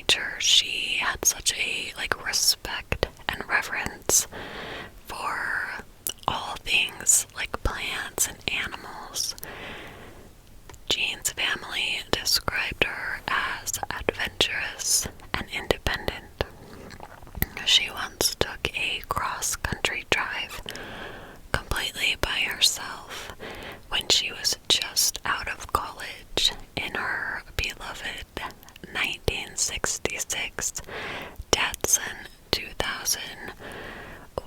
nature, she had such a respect and reverence for all things like plants and animals. Jane's family described her as adventurous and independent. She once took a cross-country drive completely by herself when she was just out of college in her beloved 1966 Datsun 2000,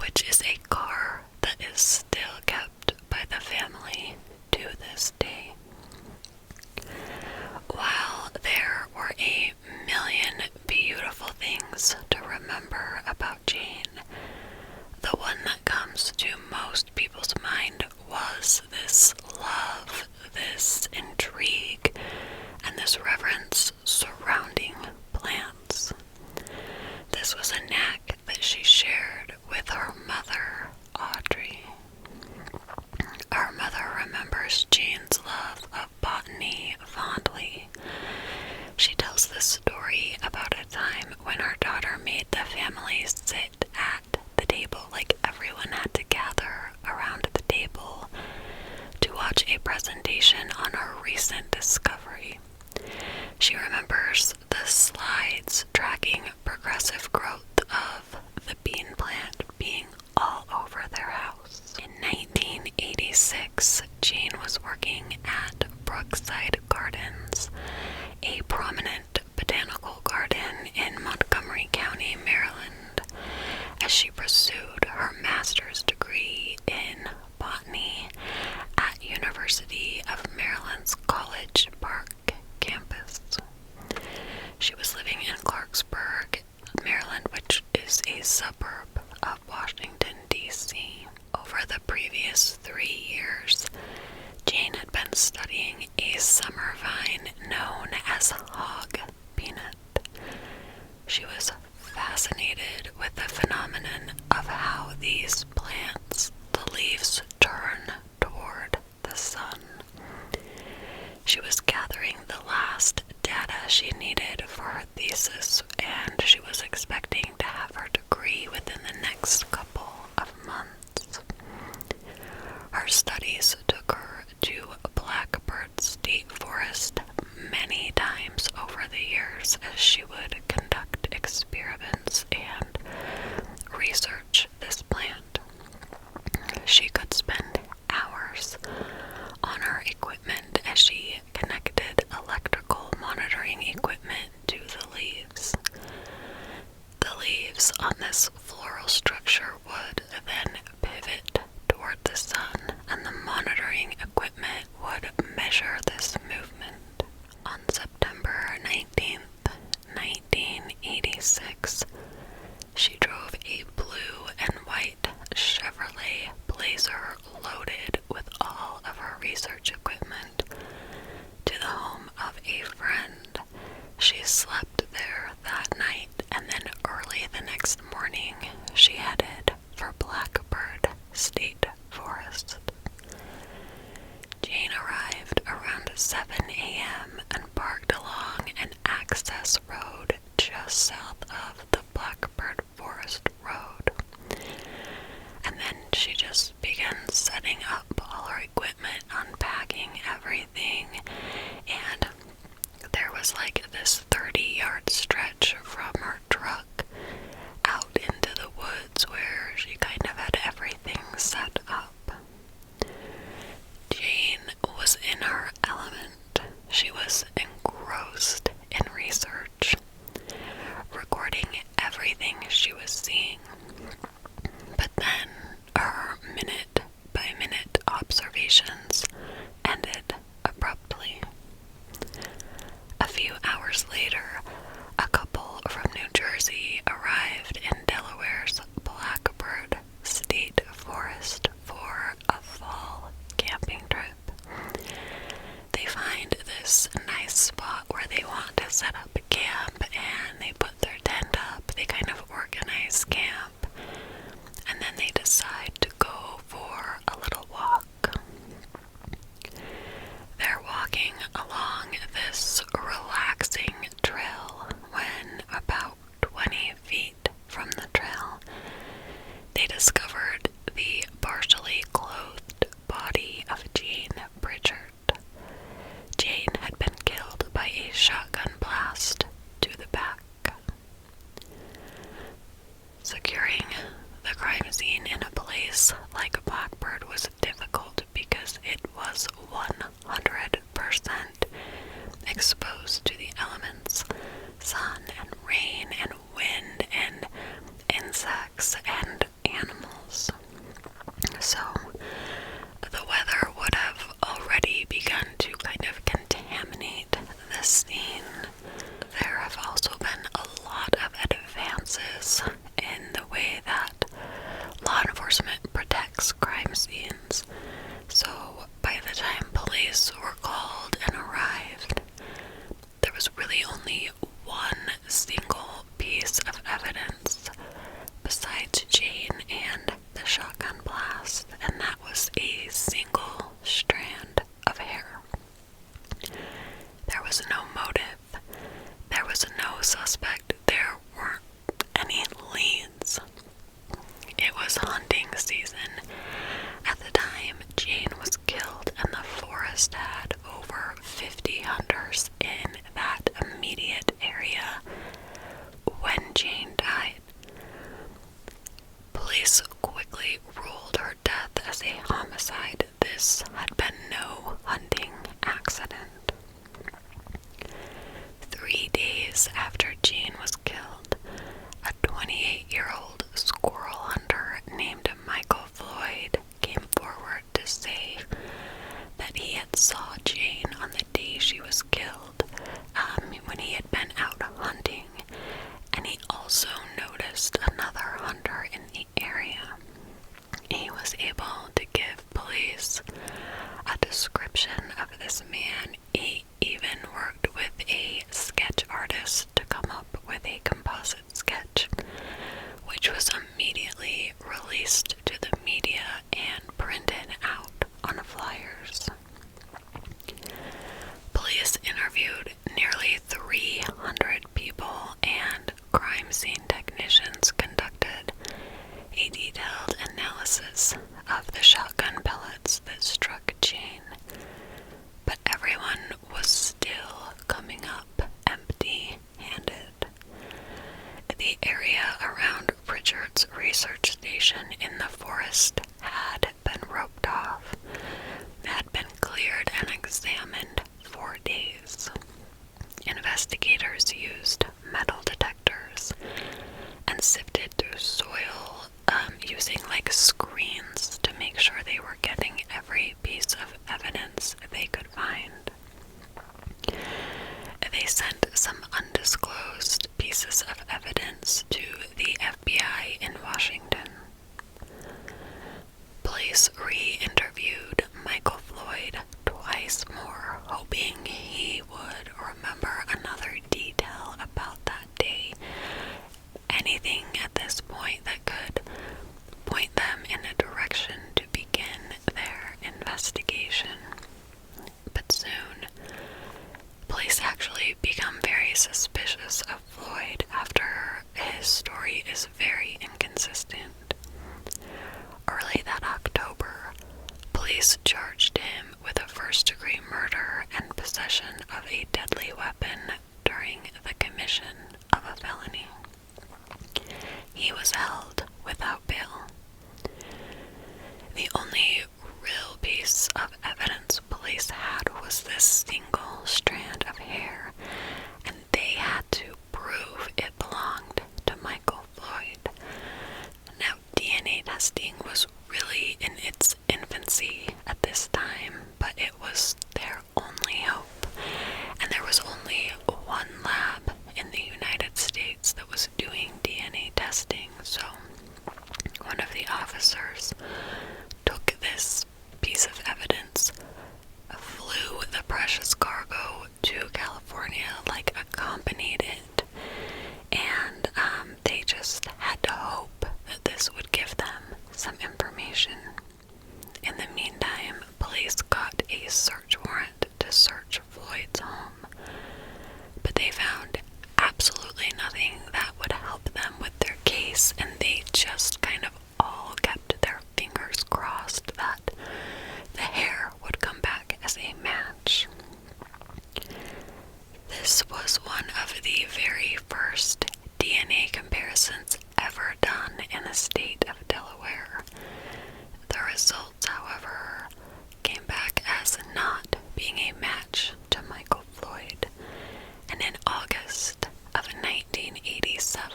which is a car that is still kept by the family to this day. While there were a million beautiful things to remember about Jane, the one that comes to most people's mind was this love, this intrigue, and this reverence surrounding plants. This was a knack that she shared with her mother, Audrey. Her mother remembers Jane's love of botany fondly. She tells this story about a time when her daughter made the family sit at the table, everyone had to gather around the table to watch a presentation on her recent discovery. She remembers the slides tracking progressive growth of the bean plant being all over their house. In 1986, Jane was working at Brookside Gardens, a prominent botanical garden in Montgomery County, Maryland, as she pursued her master's degree in botany at University of Maryland's College Park campus. She was living in Clarksburg, Maryland, which is a suburb of Washington, D.C. Over the previous 3 years, Jane had been studying a summer vine known as hog peanut. She was fascinated with the phenomenon of how these plants, the leaves, turn toward the sun. She was gathering the last data she needed for her thesis, and she was expecting to have her degree within the next couple of months. Her studies took her to Blackbird State Forest many times over the years as she would conduct experiments and research this plant. She could spend hours on her equipment as she connected electrical monitoring equipment to the leaves. The leaves on this floral structure would then pivot toward the sun, and the monitoring equipment would measure this movement. On September 19th, 1986, she drove a blue and white Chevrolet Blazer loaded with all of her research equipment to the home of a friend. She slept there that night, and then early the next morning, she headed for Blackbird State Forest. Jane arrived around 7 a.m. and parked along an access road just south of the Blackbird Forest Road. And then she just began setting up all her equipment, unpacking everything, and there was this 30-yard stretch from her truck out into the woods where she kind of had everything set up. Jane was in her element. She was engrossed in research, recording everything she was seeing. But then her minute-by-minute observations ended abruptly. A few hours later, a couple from New Jersey arrived in Delawares Blackbird State Forest for a fall camping trip. They find this nice spot where they want to set up camp, and they put their tent up. They kind of organize camp, and then they decide to go for a little walk. They're walking along this relaxing trail when days after Jane was killed, a 28-year-old squirrel hunter named Michael Floyd came forward to say that he had saw Jane on the day she was killed, when he had been out hunting, and he also noticed another hunter in the area. He was able to give police a description of this man. He even worked with a sketch artist to come up with a composite sketch, which was immediately released to the media and printed out on flyers. Police interviewed nearly 300 people, and crime scene technicians conducted a detailed analysis of the shotgun pellets that struck Jane. But everyone was still coming up empty-handed. The area around Prichard's research station in the forest had been roped off, had been cleared and examined for days. Investigators used metal detectors and sifted through soil using screens to make sure they were getting every piece of evidence they could find. They sent some undisclosed pieces of evidence to the FBI in Washington. Police re-interviewed Michael Floyd twice more, hoping he would remember another detail about that day. Anything at this point that could point them in a direction to begin their investigation. But soon, police actually become very suspicious of Floyd after his story is very inconsistent. Early that October, police charged him with a first-degree murder and possession of a deadly weapon during the commission of a felony. He was held without bail. The only real piece of evidence police had was this single strand of hair, and they had to prove it belonged to Michael Floyd. Now, DNA testing was really in its infancy at this time, but it was their only hope, and there was only one lab in the United States that was doing DNA testing, so one of the officers took this piece of evidence, flew the precious cargo to California, accompanied it, and they just had to hope that this would give them some information. In the meantime, police got a search warrant to search Floyd's home, but they found absolutely nothing that would help them with their case, and they just kind of all kept their fingers crossed that the hair would come back as a match. This was one of the very first DNA comparisons ever done in the state of Delaware. The results, however, came back as not being a match to Michael Floyd, and in August of 1987,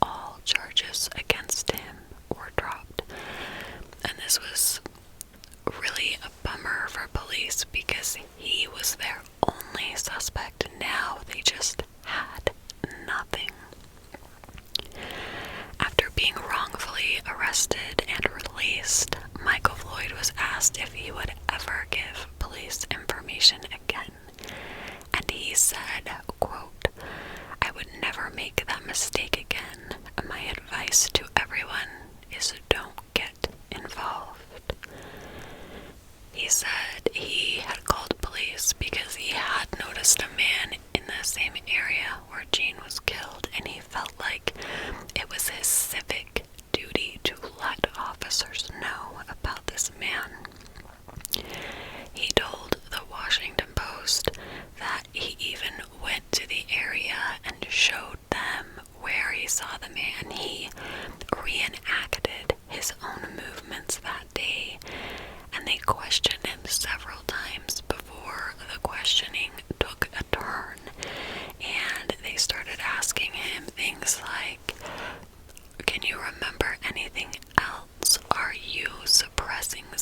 all charges against him were dropped. And this was really a bummer for police because he was their only suspect. Now they just had nothing. After being wrongfully arrested and released, Michael Floyd was asked if he would ever give police information again. And he said, quote, "I would never make that mistake again. My advice to everyone is don't get involved." He said he had called police because he had noticed a man in the same area where Jane was killed, and he felt like it was his civic duty to let officers know about this man. He told the Washington Post that he even went to the area and showed them where he saw the man. He reenacted his own movements that day, and they questioned him several times before the questioning took a turn, and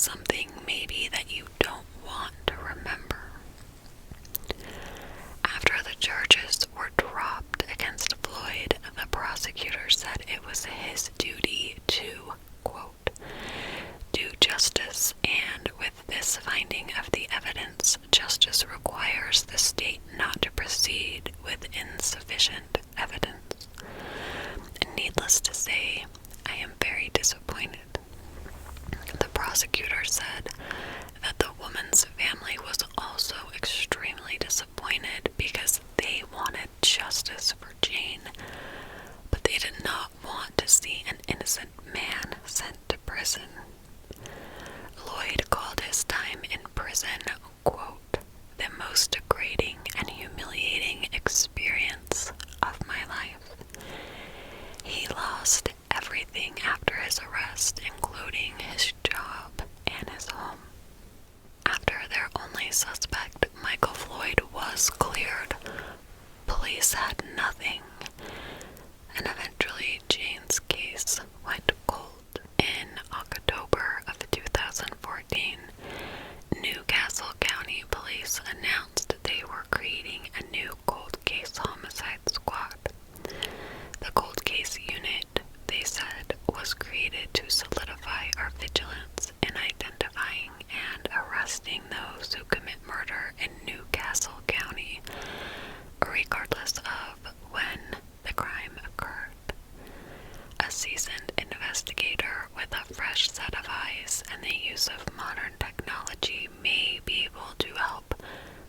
something maybe that you don't want to remember. After the charges were dropped against Floyd, the prosecutor said it was his duty to, quote, do justice, and with this finding of the evidence, justice requires the state not to proceed with insufficient evidence. And needless to say, I am very disappointed. The prosecutor said that the woman's family was also extremely disappointed because they wanted justice for Jane, but they did not want to see an innocent man sent to prison. Lloyd called his time in prison, quote, the most degrading and humiliating experience of my life. He lost everything after his arrest, including his job and his home. After their only suspect, Michael Floyd, was cleared, police had nothing, and eventually Jane's case went cold. In October of 2014, Newcastle County Police announced they were creating a new cold case homicide squad. The cold case unit, they said, was created to solidify our vigilance in identifying and arresting those who commit murder in Newcastle County, regardless of when the crime occurred. A seasoned investigator with a fresh set of eyes and the use of modern technology may be able to help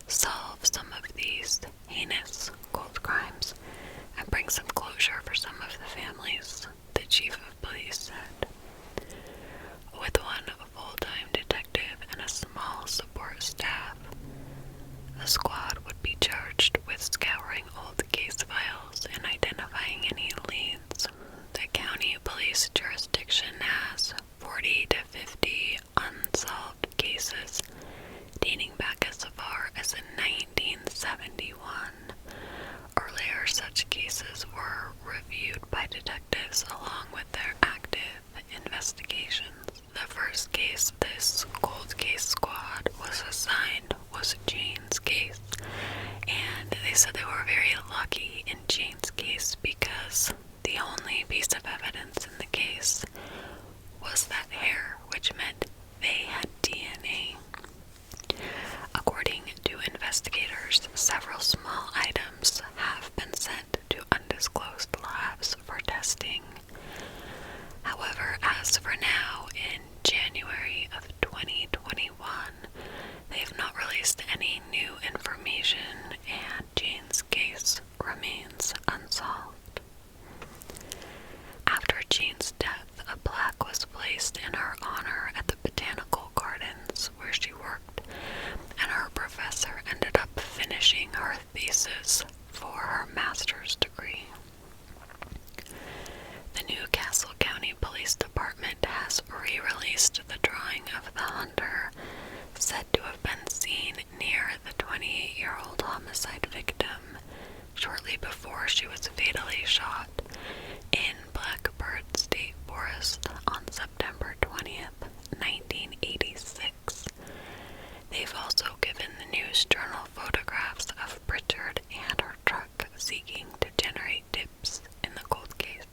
solve some of these heinous cold crimes and bring some closure for some of the families, the chief of police said. With one full-time detective and a small support staff, the squad would be charged with scouring old case files and identifying any leads. The county police jurisdiction has 40 to 50 unsolved cases dating back as far as 1971. Earlier, such cases were reviewed by detectives along with their active investigations. The first case this cold case squad was assigned was Jane's case, and they said they were very lucky in Jane's case because the only piece of evidence in the case was that hair, which meant they had DNA. According to investigators, several small items have been sent to undisclosed labs for testing. However, as for now, in January of 2021, they have not released any new information, and Jane's case remains unsolved. After Jane's death, a plaque was placed in her honor at the Botanical Gardens where she worked, and her professor ended up finishing her thesis for her master's degree. The Newcastle County Police Department has re-released the drawing of the hunter, said to have been seen near the 28-year-old homicide victim shortly before she was fatally shot in Blackbird State Forest on September 20th, 1986. They've also given the News Journal photographs of Prichard and her truck seeking to generate tips in the cold case.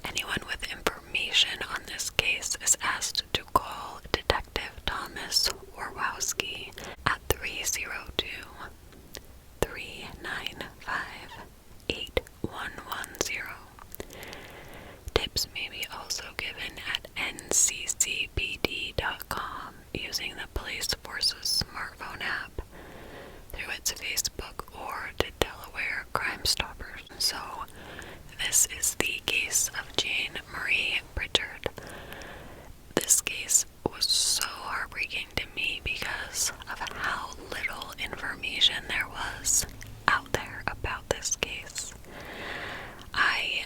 Anyone with information on this case is asked to call Detective Thomas Orwowski at 302-395-8110. Tips may be also given at nccpd.com using the police force's smartphone app, through its Facebook, or to Delaware Crime Stoppers. So, this is the case of Jane Marie Prichard. This case was so heartbreaking to me because of how little information there was out there about this case. I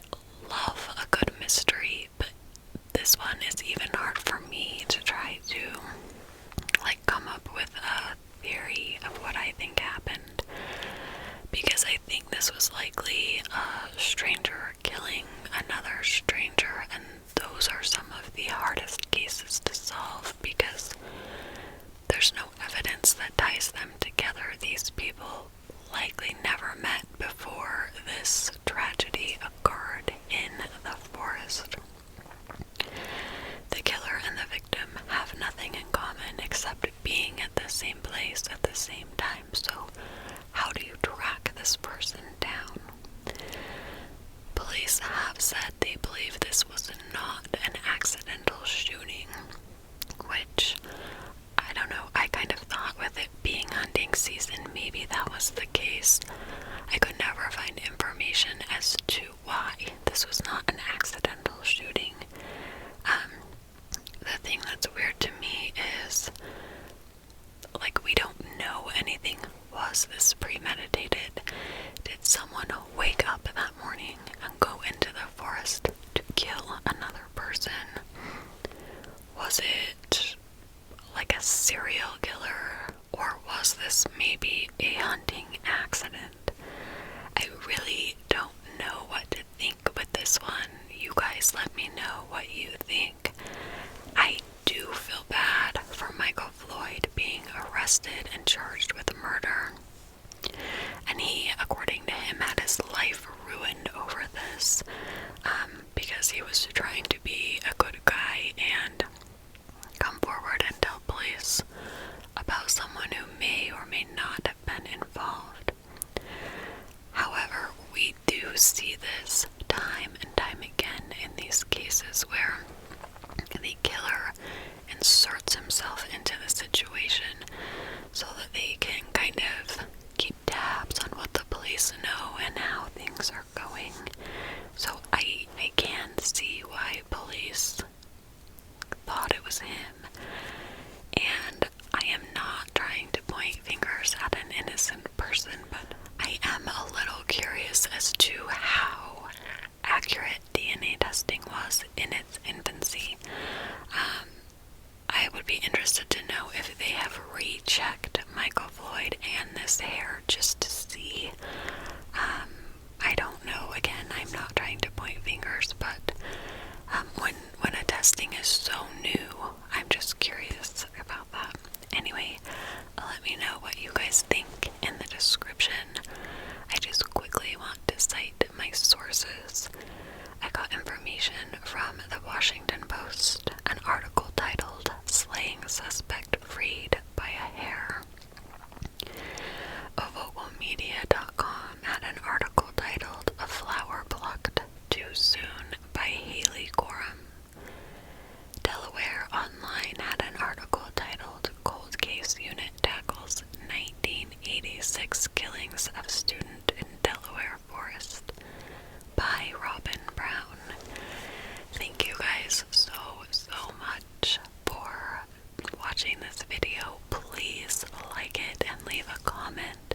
love a good mystery, but this one is even hard for me to try to come up with a theory of what I think happened, because I they think this was likely a stranger killing another stranger, and those are some of the hardest cases to solve because there's no evidence that ties them together. These people likely never met before this tragedy occurred in the forest. The killer and the victim have nothing in common except being at the same place at the same time, so how do you track this person down? Police have said they believe this was not an accidental shooting, which, I don't know, I kind of thought with it being hunting season, maybe that was the case. I could never find information as to why this was not an accidental shooting. The thing that's weird to me is, like, we don't know anything. Was this premeditated? Did someone wake up that morning and go into the forest to kill another person? Was it like a serial killer, or was this maybe a hunting accident? I really don't know what to think with this one. You guys let me know what you think. I do feel bad for Michael Floyd being arrested and charged with murder. And he, according to him, had his life ruined over this because he was trying to be a good guy and come forward and tell police about someone who may or may not have been involved. However, we do see this time and time again in these cases where the killer inserts himself into the situation so that they can kind of keep tabs on what the police know and how things are going. So I can see why police thought it was him. And I am not trying to point fingers at an innocent person, but I am a little curious as to how accurate DNA testing was in its infancy. I would be interested to know if they have rechecked Michael Floyd and this hair just to see. I don't know. Again, I'm not trying to point fingers, but when a testing is so new, I'm just curious about that. Anyway, let me know what you guys think in the description. I just quickly want to cite my sources. I got information from the Washington Post, an article titled "Slaying Suspect Freed by a Hair." VogleMedia.com had an article titled "A Flower Plucked Too Soon" by Haley Gorham. Delaware Online had an article titled "Cold Case Unit Tackles 1986 Killings of Student in Delaware Forest" by Robin Brown. Thank you guys so much for watching this video. Please like it and leave a comment.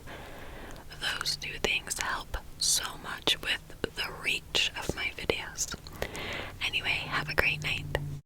Those two things help so much with the reach of my videos. Anyway, have a great night.